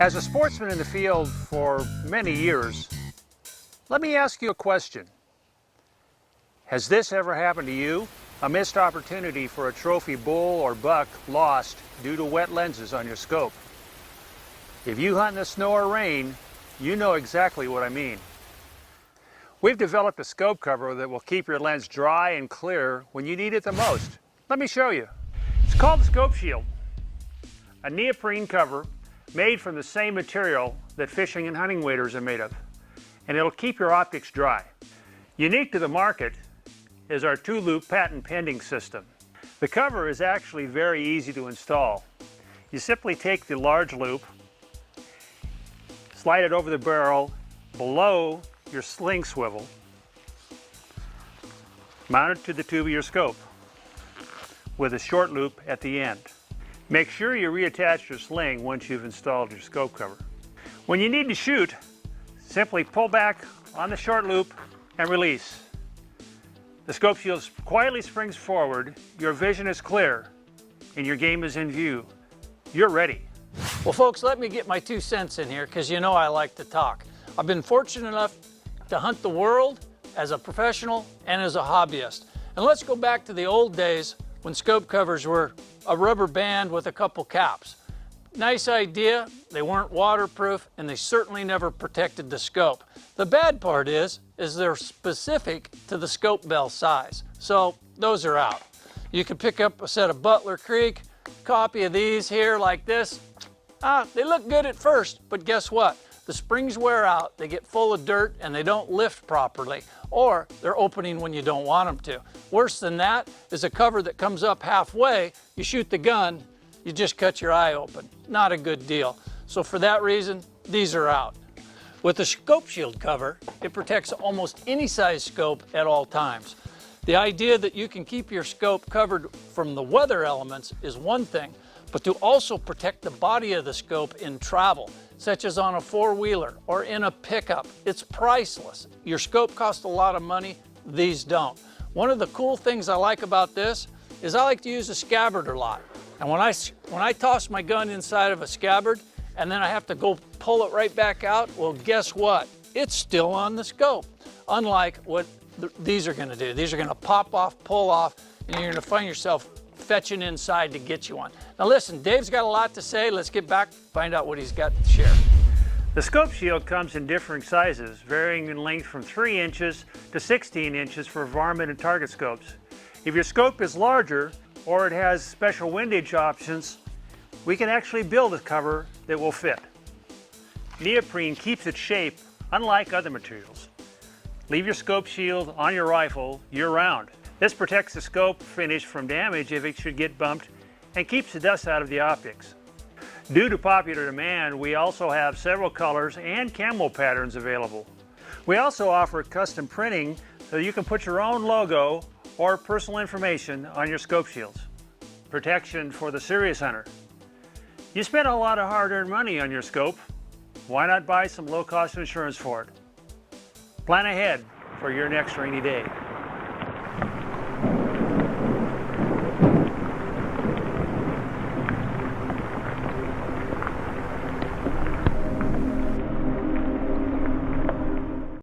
As a sportsman in the field for many years, let me ask you a question. Has this ever happened to you? A missed opportunity for a trophy bull or buck lost due to wet lenses on your scope. If you hunt in the snow or rain, you know exactly what I mean. We've developed a scope cover that will keep your lens dry and clear when you need it the most. Let me show you. It's called the ScopeShield, a neoprene cover made from the same material that fishing and hunting waders are made of, and it'll keep your optics dry. Unique to the market is our 2-loop patent pending system. The cover is actually very easy to install. You simply take the large loop, slide it over the barrel below your sling swivel, mount it to the tube of your scope with a short loop at the end. Make sure you reattach your sling once you've installed your scope cover. When you need to shoot, simply pull back on the short loop and release. The ScopeShield quietly springs forward, your vision is clear, and your game is in view. You're ready. Well, folks, let me get my 2 cents in here because you know I like to talk. I've been fortunate enough to hunt the world as a professional and as a hobbyist. And let's go back to the old days when scope covers were a rubber band with a couple caps. Nice idea, they weren't waterproof, and they certainly never protected the scope. The bad part is they're specific to the scope bell size. So those are out. You can pick up a set of Butler Creek, copy of these here like this. They look good at first, but guess what? The springs wear out, they get full of dirt, and they don't lift properly, or they're opening when you don't want them to. Worse than that is a cover that comes up halfway, you shoot the gun, you just cut your eye open. Not a good deal. So for that reason, these are out. With the ScopeShield cover, it protects almost any size scope at all times. The idea that you can keep your scope covered from the weather elements is one thing, but to also protect the body of the scope in travel, such as on a 4-wheeler or in a pickup, it's priceless. Your scope costs a lot of money, these don't. One of the cool things I like about this is I like to use a scabbard a lot. And when I toss my gun inside of a scabbard and then I have to go pull it right back out, well, guess what? It's still on the scope, unlike what these are gonna do. These are gonna pop off, pull off, and you're gonna find yourself fetching inside to get you one. Now listen, Dave's got a lot to say. Let's get back, find out what he's got to share. The ScopeShield comes in differing sizes, varying in length from 3 inches to 16 inches for varmint and target scopes. If your scope is larger or it has special windage options, we can actually build a cover that will fit. Neoprene keeps its shape unlike other materials. Leave your ScopeShield on your rifle year-round. This protects the scope finish from damage if it should get bumped and keeps the dust out of the optics. Due to popular demand, we also have several colors and camo patterns available. We also offer custom printing so you can put your own logo or personal information on your ScopeShields. Protection for the serious hunter. You spend a lot of hard-earned money on your scope. Why not buy some low-cost insurance for it? Plan ahead for your next rainy day.